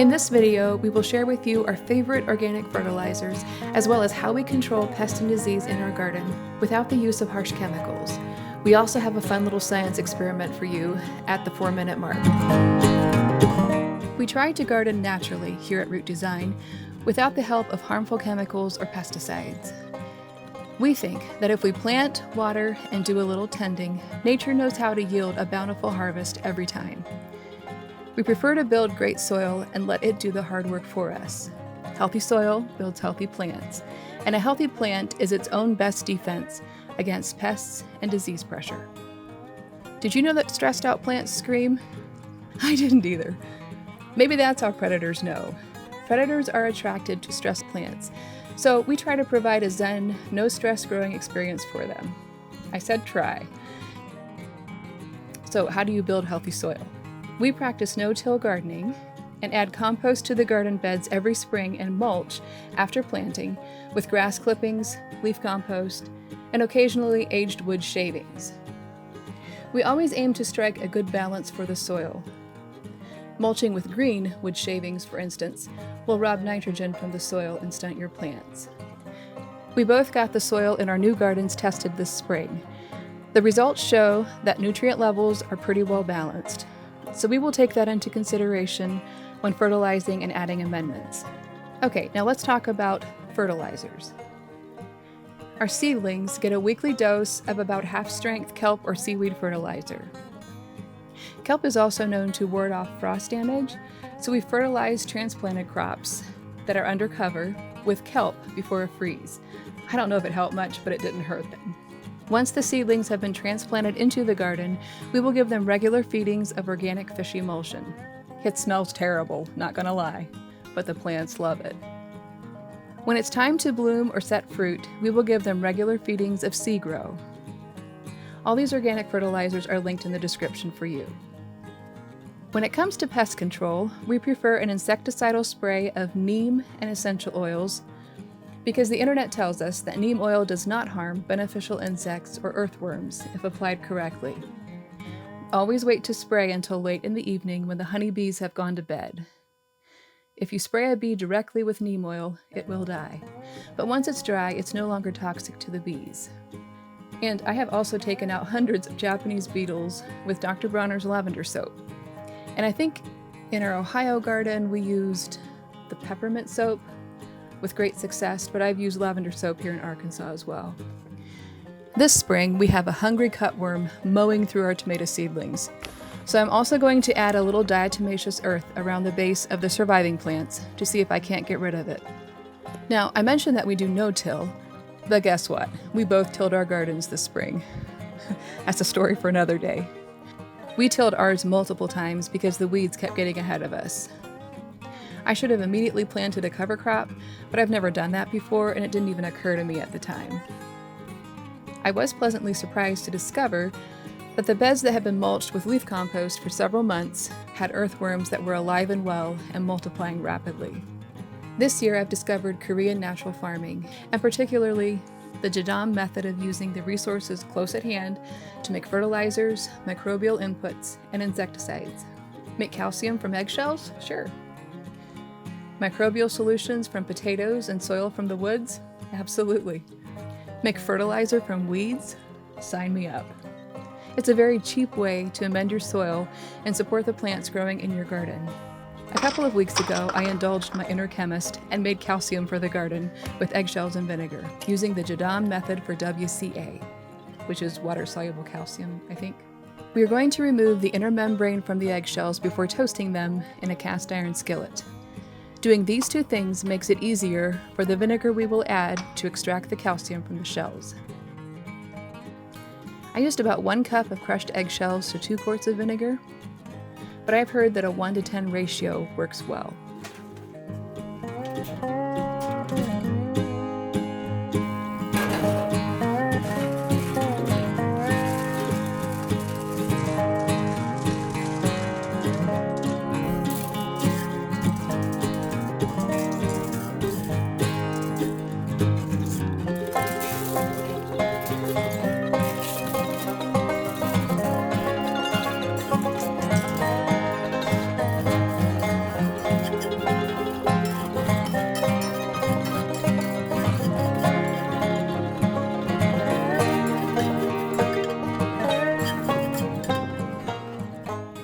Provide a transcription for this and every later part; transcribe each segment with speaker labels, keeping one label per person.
Speaker 1: In this video, we will share with you our favorite organic fertilizers, as well as how we control pest and disease in our garden without the use of harsh chemicals. We also have a fun little science experiment for you at the 4-minute mark. We try to garden naturally here at Root Design without the help of harmful chemicals or pesticides. We think that if we plant, water, and do a little tending, nature knows how to yield a bountiful harvest every time. We prefer to build great soil and let it do the hard work for us. Healthy soil builds healthy plants, and a healthy plant is its own best defense against pests and disease pressure. Did you know that stressed out plants scream? I didn't either. Maybe that's how predators know. Predators are attracted to stressed plants, so we try to provide a zen, no-stress growing experience for them. I said try. So how do you build healthy soil? We practice no-till gardening and add compost to the garden beds every spring and mulch after planting with grass clippings, leaf compost, and occasionally aged wood shavings. We always aim to strike a good balance for the soil. Mulching with green wood shavings, for instance, will rob nitrogen from the soil and stunt your plants. We both got the soil in our new gardens tested this spring. The results show that nutrient levels are pretty well balanced, so we will take that into consideration when fertilizing and adding amendments. Okay, now let's talk about fertilizers. Our seedlings get a weekly dose of about half-strength kelp or seaweed fertilizer. Kelp is also known to ward off frost damage, so we fertilize transplanted crops that are under cover with kelp before a freeze. I don't know if it helped much, but it didn't hurt them. Once the seedlings have been transplanted into the garden, we will give them regular feedings of organic fish emulsion. It smells terrible, not gonna lie, but the plants love it. When it's time to bloom or set fruit, we will give them regular feedings of Sea Grow. All these organic fertilizers are linked in the description for you. When it comes to pest control, we prefer an insecticidal spray of neem and essential oils because the internet tells us that neem oil does not harm beneficial insects or earthworms if applied correctly. Always wait to spray until late in the evening when the honeybees have gone to bed. If you spray a bee directly with neem oil, it will die. But once it's dry, it's no longer toxic to the bees. And I have also taken out hundreds of Japanese beetles with Dr. Bronner's lavender soap. And I think in our Ohio garden we used the peppermint soap with great success, but I've used lavender soap here in Arkansas as well. This spring we have a hungry cutworm mowing through our tomato seedlings. So I'm also going to add a little diatomaceous earth around the base of the surviving plants to see if I can't get rid of it. Now, I mentioned that we do no-till, but guess what? We both tilled our gardens this spring. That's a story for another day. We tilled ours multiple times because the weeds kept getting ahead of us. I should have immediately planted a cover crop, but I've never done that before and it didn't even occur to me at the time. I was pleasantly surprised to discover that the beds that had been mulched with leaf compost for several months had earthworms that were alive and well and multiplying rapidly. This year I've discovered Korean natural farming, and particularly the JADAM method of using the resources close at hand to make fertilizers, microbial inputs, and insecticides. Make calcium from eggshells? Sure. Microbial solutions from potatoes and soil from the woods? Absolutely. Make fertilizer from weeds? Sign me up. It's a very cheap way to amend your soil and support the plants growing in your garden. A couple of weeks ago, I indulged my inner chemist and made calcium for the garden with eggshells and vinegar, using the JADAM method for WCA, which is water-soluble calcium, I think. We are going to remove the inner membrane from the eggshells before toasting them in a cast iron skillet. Doing these two things makes it easier for the vinegar we will add to extract the calcium from the shells. I used about 1 cup of crushed eggshells to 2 quarts of vinegar, but I've heard that a 1-to-10 ratio works well.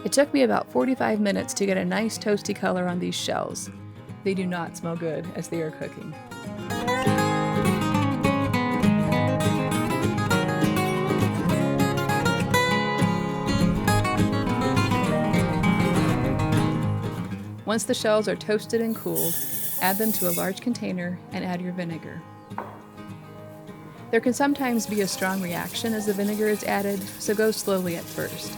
Speaker 1: It took me about 45 minutes to get a nice toasty color on these shells. They do not smell good as they are cooking. Once the shells are toasted and cooled, add them to a large container and add your vinegar. There can sometimes be a strong reaction as the vinegar is added, so go slowly at first.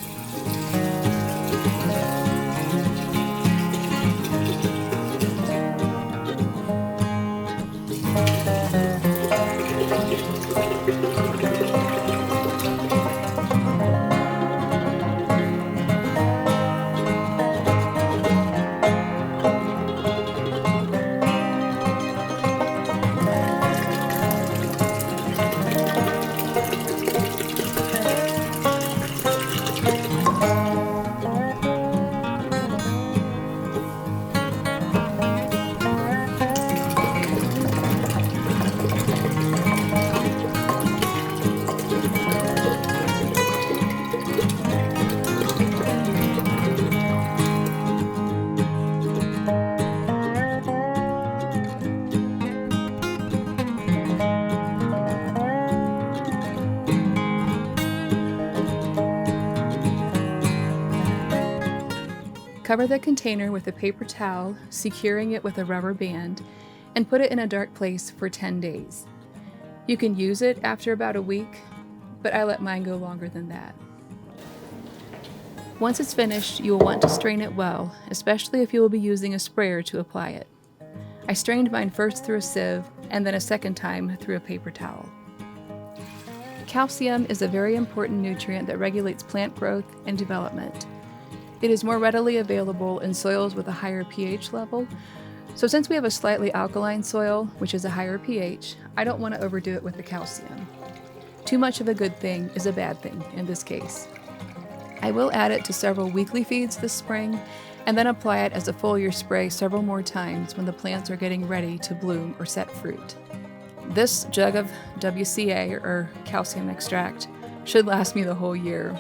Speaker 1: Cover the container with a paper towel, securing it with a rubber band, and put it in a dark place for 10 days. You can use it after about a week, but I let mine go longer than that. Once it's finished, you will want to strain it well, especially if you will be using a sprayer to apply it. I strained mine first through a sieve, and then a second time through a paper towel. Calcium is a very important nutrient that regulates plant growth and development. It is more readily available in soils with a higher pH level, so since we have a slightly alkaline soil, which is a higher pH, I don't want to overdo it with the calcium. Too much of a good thing is a bad thing in this case. I will add it to several weekly feeds this spring, and then apply it as a foliar spray several more times when the plants are getting ready to bloom or set fruit. This jug of WCA, or calcium extract, should last me the whole year.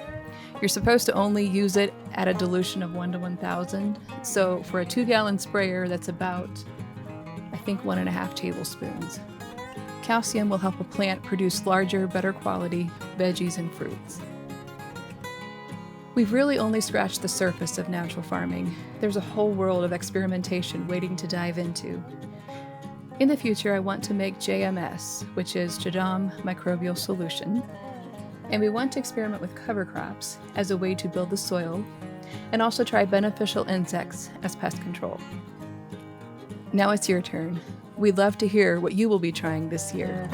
Speaker 1: You're supposed to only use it at a dilution of 1 to 1,000, so for a 2-gallon sprayer, that's about, I think, 1.5 tablespoons. Calcium will help a plant produce larger, better quality veggies and fruits. We've really only scratched the surface of natural farming. There's a whole world of experimentation waiting to dive into. In the future, I want to make JMS, which is JADAM microbial solution, and we want to experiment with cover crops as a way to build the soil, and also try beneficial insects as pest control. Now it's your turn. We'd love to hear what you will be trying this year.